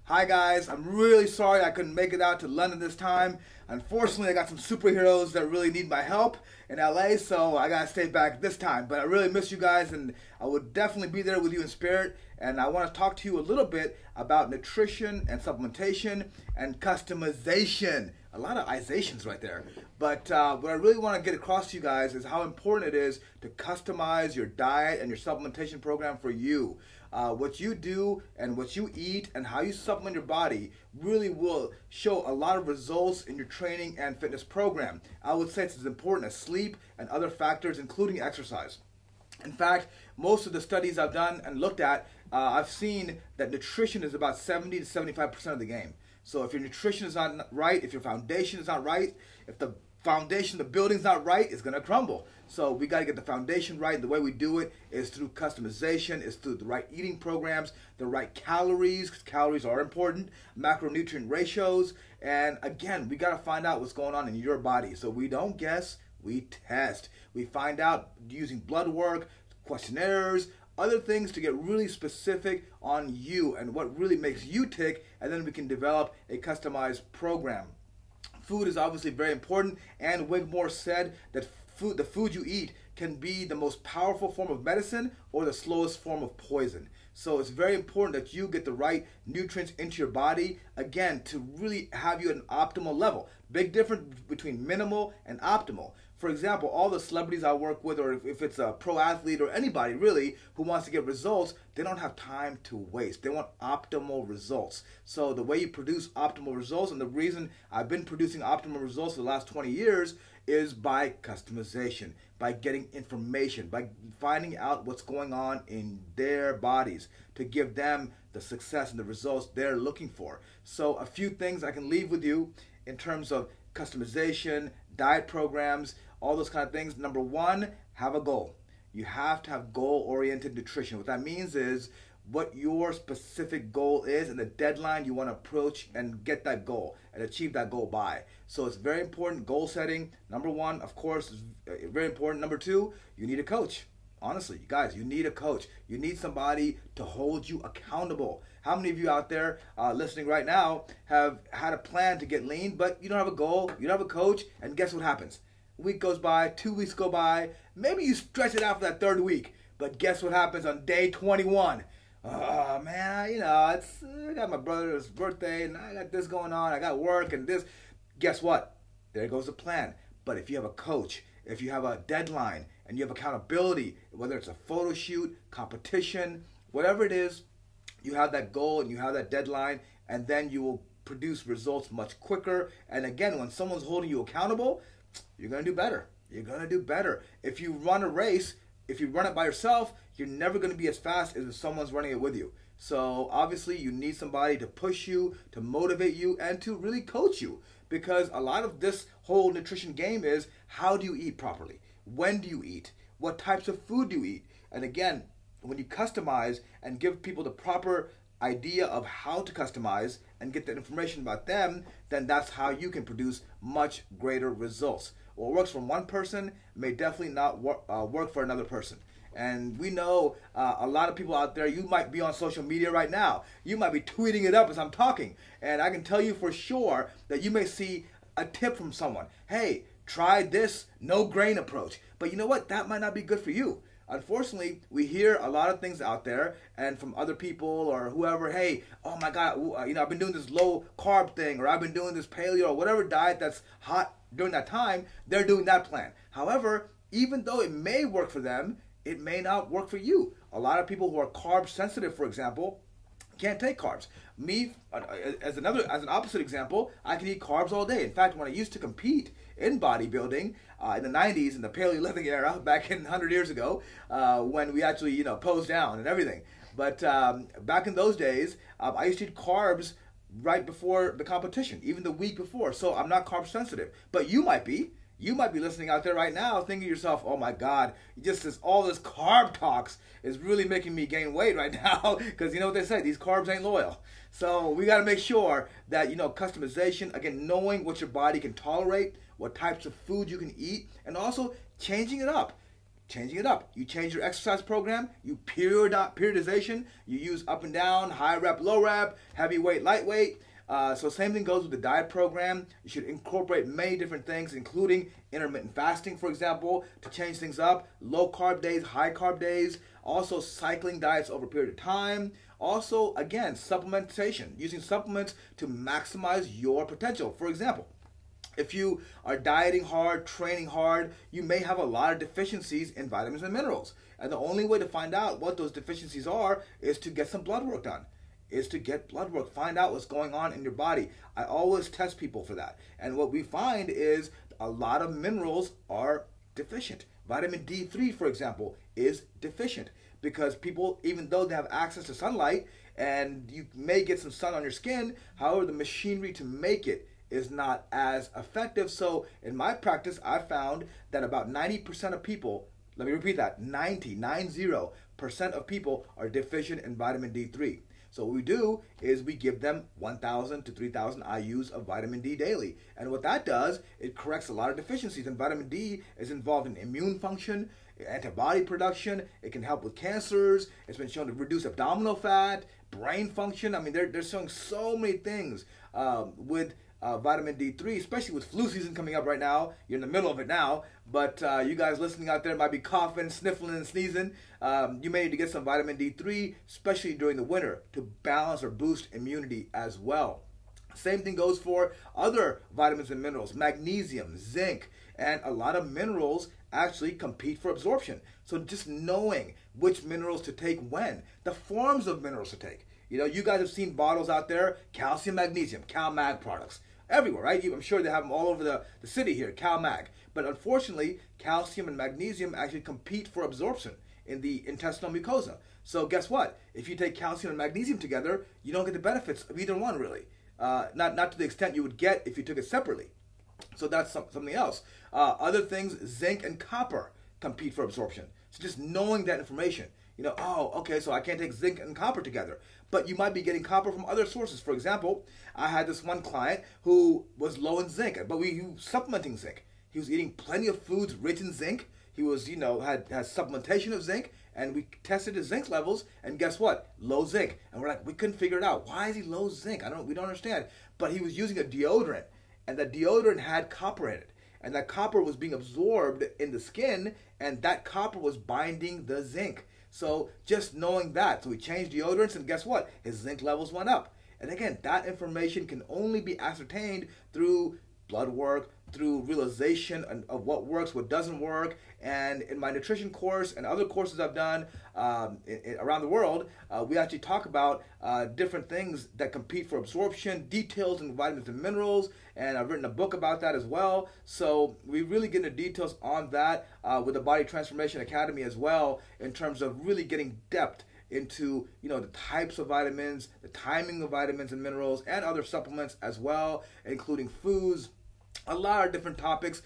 Hi guys, I'm really sorry I couldn't make it out to London this time. Unfortunately, I got some superheroes that really need my help in LA, so I gotta stay back this time. But I really miss you guys, and I would definitely be there with you in spirit. And I want to talk to you a little bit about nutrition and supplementation and customization. A lot of izations right there. But what I really want to get across to you guys is how important it is to customize your diet and your supplementation program for you. What you do and what you eat and how you supplement your body really will show a lot of results in your training and fitness program. I would say it's as important as sleep and other factors, including exercise. In fact, most of the studies I've done and looked at, I've seen that nutrition is about 70 to 75% of the game. So if your nutrition is not right, if your foundation is not right, if the foundation, the building's not right, it's going to crumble. So we got to get the foundation right. The way we do it is through customization, is through the right eating programs, the right calories, because calories are important, macronutrient ratios, and again, we got to find out what's going on in your body. So we don't guess, we test. We find out using blood work, questionnaires, other things to get really specific on you and what really makes you tick, and then we can develop a customized program. Food is obviously very important, and Wigmore said that the food you eat can be the most powerful form of medicine or the slowest form of poison. So it's very important that you get the right nutrients into your body, again, to really have you at an optimal level. Big difference between minimal and optimal. For example, all the celebrities I work with, or if it's a pro athlete or anybody really who wants to get results, they don't have time to waste. They want optimal results. So the way you produce optimal results, and the reason I've been producing optimal results for the last 20 years is by customization, by getting information, by finding out what's going on in their bodies to give them the success and the results they're looking for. So a few things I can leave with you in terms of customization, diet programs, all those kind of things. Number one, have a goal. You have to have goal-oriented nutrition. What that means is what your specific goal is and the deadline you want to approach and get that goal and achieve that goal by. So it's very important, goal setting. Number one, of course, is very important. Number two, you need a coach. Honestly, you guys, you need a coach. You need somebody to hold you accountable. How many of you out there listening right now have had a plan to get lean, but you don't have a goal, you don't have a coach, and guess what happens? A week goes by, 2 weeks go by, maybe you stretch it out for that third week, but guess what happens on day 21? Oh man, I got my brother's birthday and I got this going on, I got work and this. Guess what? There goes the plan. But if you have a coach, if you have a deadline and you have accountability, whether it's a photo shoot, competition, whatever it is, you have that goal and you have that deadline, and then you will produce results much quicker. And again, when someone's holding you accountable, you're going to do better. You're going to do better. If you run a race, if you run it by yourself, you're never going to be as fast as if someone's running it with you. So obviously you need somebody to push you, to motivate you, and to really coach you. Because a lot of this whole nutrition game is, how do you eat properly? When do you eat? What types of food do you eat? And again, when you customize and give people the proper idea of how to customize and get that information about them, then that's how you can produce much greater results. What works for one person may definitely not work for another person. And we know a lot of people out there, you might be on social media right now. You might be tweeting it up as I'm talking. And I can tell you for sure that you may see a tip from someone. Hey, try this no grain approach. But you know what? That might not be good for you. Unfortunately, we hear a lot of things out there and from other people or whoever, hey, oh my God, I've been doing this low carb thing, or I've been doing this paleo or whatever diet that's hot during that time, they're doing that plan. However, even though it may work for them, it may not work for you. A lot of people who are carb sensitive, for example, can't take carbs. Me, as an opposite example, I can eat carbs all day. In fact, when I used to compete in bodybuilding in the 90s, in the paleo era, back in 100 years ago, when we actually, posed down and everything. But back in those days, I used to eat carbs right before the competition, even the week before. So I'm not carb sensitive, but you might be. You might be listening out there right now thinking to yourself, oh my God, all this carb talks is really making me gain weight right now, because you know what they say, these carbs ain't loyal. So we got to make sure that, customization, again, knowing what your body can tolerate, what types of food you can eat, and also changing it up. changing it up. You change your exercise program, you periodization, you use up and down, high rep, low rep, heavy weight, lightweight. So same thing goes with the diet program. You should incorporate many different things, including intermittent fasting, for example, to change things up, low carb days, high carb days, also cycling diets over a period of time. Also, again, supplementation, using supplements to maximize your potential. For example, if you are dieting hard, training hard, you may have a lot of deficiencies in vitamins and minerals. And the only way to find out what those deficiencies are is to get some blood work done. Find out what's going on in your body. I always test people for that. And what we find is a lot of minerals are deficient. Vitamin D3, for example, is deficient because people, even though they have access to sunlight and you may get some sun on your skin, however, the machinery to make it is not as effective. So in my practice, I found that about 90% of people, let me repeat that, 90% of people are deficient in vitamin D3. So what we do is we give them 1,000 to 3,000 IUs of vitamin D daily. And what that does, it corrects a lot of deficiencies. And vitamin D is involved in immune function, antibody production. It can help with cancers. It's been shown to reduce abdominal fat, brain function. I mean, they're showing so many things with vitamin D3, especially with flu season coming up right now. You're in the middle of it now, but you guys listening out there might be coughing, sniffling, and sneezing. You may need to get some vitamin D3, especially during the winter, to balance or boost immunity as well. Same thing goes for other vitamins and minerals, magnesium, zinc, and a lot of minerals actually compete for absorption. So just knowing which minerals to take when, the forms of minerals to take. You know, you guys have seen bottles out there, calcium, magnesium, CalMag products. Everywhere, right? I'm sure they have them all over the city here, CalMag. But unfortunately, calcium and magnesium actually compete for absorption in the intestinal mucosa. So guess what? If you take calcium and magnesium together, you don't get the benefits of either one, really. Not to the extent you would get if you took it separately. So that's something else. Other things, zinc and copper compete for absorption. So just knowing that information, you know, oh, okay, so I can't take zinc and copper together. But you might be getting copper from other sources. For example, I had this one client who was low in zinc, but he was supplementing zinc. He was eating plenty of foods rich in zinc. He was, had supplementation of zinc, and we tested his zinc levels, and guess what? Low zinc. And we're like, we couldn't figure it out. Why is he low zinc? We don't understand. But he was using a deodorant, and the deodorant had copper in it. And that copper was being absorbed in the skin, and that copper was binding the zinc. So just knowing that, so we changed deodorants, and guess what? His zinc levels went up. And again, that information can only be ascertained through blood work, through realization of what works, what doesn't work. And in my nutrition course and other courses I've done around the world, we actually talk about different things that compete for absorption, details in vitamins and minerals, and I've written a book about that as well. So we really get into details on that with the Body Transformation Academy as well, in terms of really getting depth into the types of vitamins, the timing of vitamins and minerals, and other supplements as well, including foods. A lot of different topics.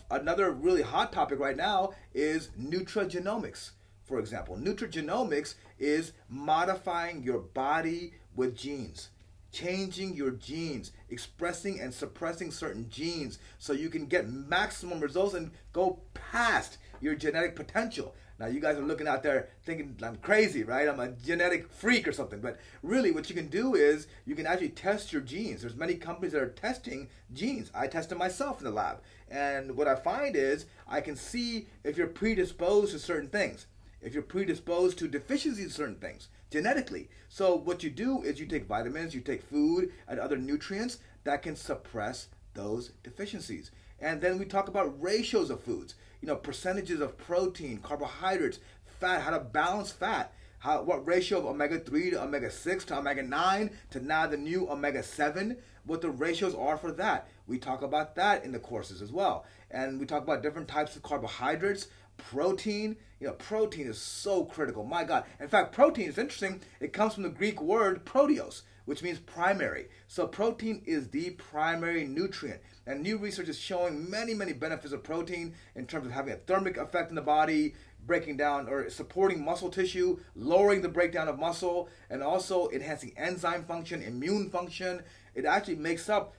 Another really hot topic right now is nutrigenomics. For example, nutrigenomics is modifying your body with genes, changing your genes, expressing and suppressing certain genes so you can get maximum results and go past your genetic potential. Now, you guys are looking out there thinking I'm crazy, right? I'm a genetic freak or something. But really, what you can do is you can actually test your genes. There's many companies that are testing genes. I test them myself in the lab. And what I find is I can see if you're predisposed to certain things, if you're predisposed to deficiencies in certain things genetically. So what you do is you take vitamins, you take food and other nutrients that can suppress those deficiencies. And then we talk about ratios of foods, percentages of protein, carbohydrates, fat, how to balance fat, what ratio of omega-3 to omega-6 to omega-9 to now the new omega-7, what the ratios are for that. We talk about that in the courses as well. And we talk about different types of carbohydrates, protein. Protein is so critical. My God. In fact, protein is interesting. It comes from the Greek word proteos, which means primary. So protein is the primary nutrient. And new research is showing many, many benefits of protein in terms of having a thermic effect in the body, breaking down or supporting muscle tissue, lowering the breakdown of muscle, and also enhancing enzyme function, immune function. It actually makes up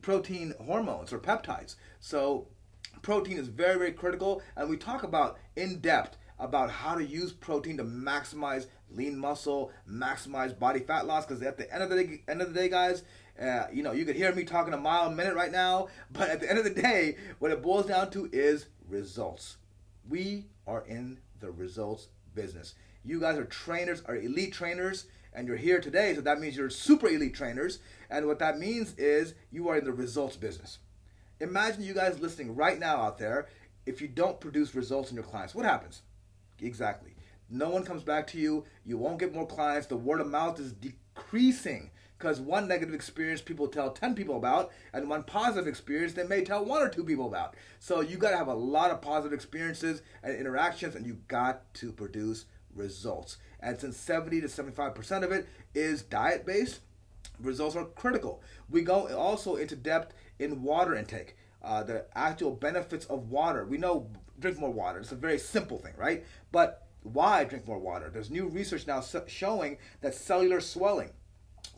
protein hormones or peptides. So protein is very, very critical, and we talk about in depth about how to use protein to maximize lean muscle, maximize body fat loss. Because at the end of the day, guys, you could hear me talking a mile a minute right now, but at the end of the day, what it boils down to is results. We are in the results business. You guys are trainers, are elite trainers, and you're here today, so that means you're super elite trainers. And what that means is you are in the results business. Imagine you guys listening right now out there, if you don't produce results in your clients, what happens? Exactly. No one comes back to you. You won't get more clients. The word of mouth is decreasing because one negative experience people tell 10 people about, and one positive experience they may tell 1 or 2 people about. So you got to have a lot of positive experiences and interactions, and you got to produce results. And since 70 to 75% of it is diet-based, results are critical. We go also into depth in water intake, the actual benefits of water. We know drink more water. It's a very simple thing, right? But why drink more water? There's new research now showing that cellular swelling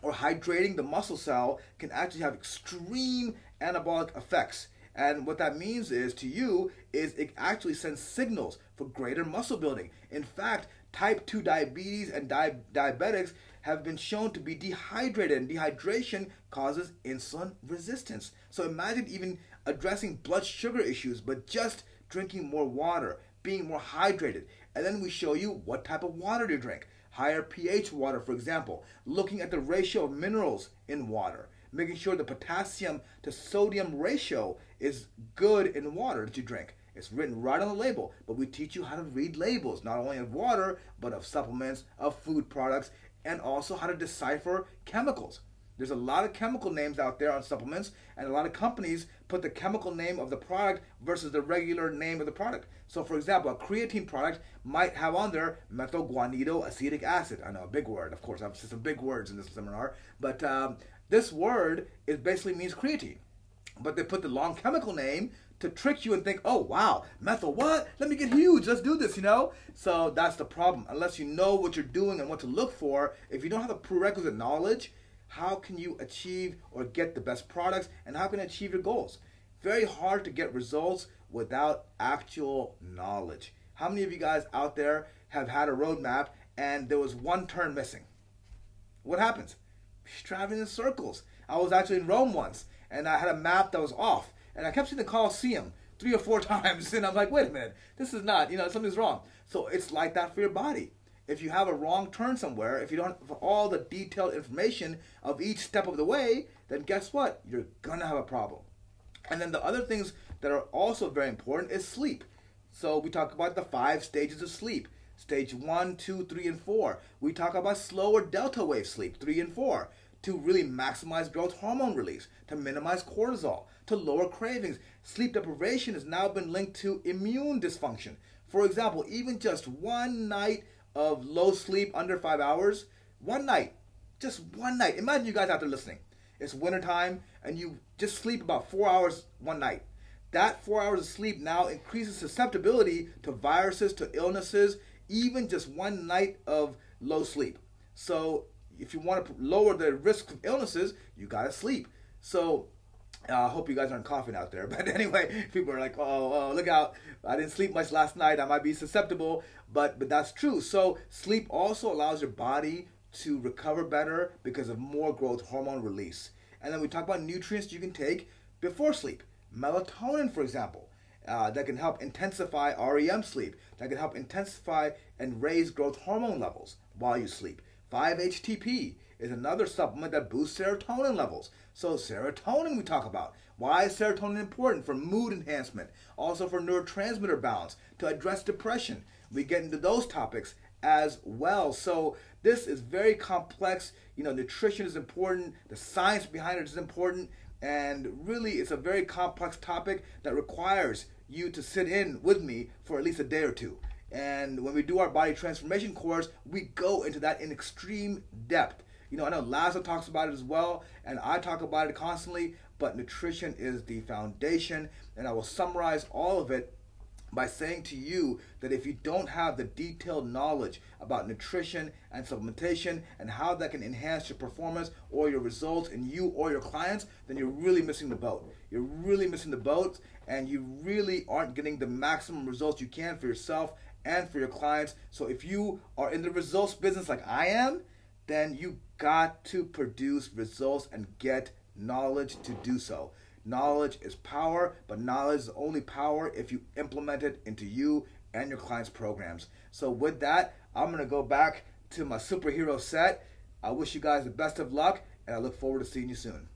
or hydrating the muscle cell can actually have extreme anabolic effects. And what that means is to you is it actually sends signals for greater muscle building. In fact, type 2 diabetes and diabetics have been shown to be dehydrated, and dehydration causes insulin resistance. So imagine even addressing blood sugar issues, but just drinking more water, being more hydrated. And then we show you what type of water to drink. Higher pH water, for example, looking at the ratio of minerals in water, making sure the potassium to sodium ratio is good in water that you drink. It's written right on the label, but we teach you how to read labels, not only of water, but of supplements, of food products, and also how to decipher chemicals. There's a lot of chemical names out there on supplements, and a lot of companies put the chemical name of the product versus the regular name of the product. So for example, a creatine product might have on there methylguanidoacetic acid. I know, a big word, of course. I've said some big words in this seminar, but this word basically means creatine. But they put the long chemical name to trick you and think, oh wow, methyl what? Let me get huge, let's do this, So that's the problem. Unless you know what you're doing and what to look for, if you don't have the prerequisite knowledge, how can you achieve or get the best products, and how can you achieve your goals? Very hard to get results without actual knowledge. How many of you guys out there have had a roadmap and there was one turn missing? What happens? You're driving in circles. I was actually in Rome once, and I had a map that was off, and I kept seeing the Colosseum 3 or 4 times, and I'm like, wait a minute, this is not, something's wrong. So it's like that for your body. If you have a wrong turn somewhere, if you don't have all the detailed information of each step of the way, then guess what? You're going to have a problem. And then the other things that are also very important is sleep. So we talk about the 5 stages of sleep. Stage 1, 2, 3, and 4. We talk about slower delta wave sleep, 3 and 4, to really maximize growth hormone release, to minimize cortisol, to lower cravings. Sleep deprivation has now been linked to immune dysfunction. For example, even just one night of low sleep under 5 hours, one night, just one night. Imagine you guys out there listening. It's wintertime and you just sleep about 4 hours one night. That 4 hours of sleep now increases susceptibility to viruses, to illnesses, even just one night of low sleep. So if you want to lower the risk of illnesses, you got to sleep. So I hope you guys aren't coughing out there. But anyway, people are like, oh, look out. I didn't sleep much last night. I might be susceptible. But that's true. So sleep also allows your body to recover better because of more growth hormone release. And then we talk about nutrients you can take before sleep. Melatonin, for example, that can help intensify REM sleep. That can help intensify and raise growth hormone levels while you sleep. 5-HTP is another supplement that boosts serotonin levels. So serotonin we talk about. Why is serotonin important? For mood enhancement, also for neurotransmitter balance, to address depression. We get into those topics as well. So this is very complex. Nutrition is important. The science behind it is important. And really, it's a very complex topic that requires you to sit in with me for at least a day or two. And when we do our body transformation course, we go into that in extreme depth. I know Lazo talks about it as well, and I talk about it constantly, but nutrition is the foundation, and I will summarize all of it by saying to you that if you don't have the detailed knowledge about nutrition and supplementation and how that can enhance your performance or your results in you or your clients, then you're really missing the boat. You're really missing the boat, and you really aren't getting the maximum results you can for yourself and for your clients. So if you are in the results business like I am, then you got to produce results and get knowledge to do so. Knowledge is power, but knowledge is only power if you implement it into you and your clients' programs. So with that, I'm going to go back to my superhero set. I wish you guys the best of luck, and I look forward to seeing you soon.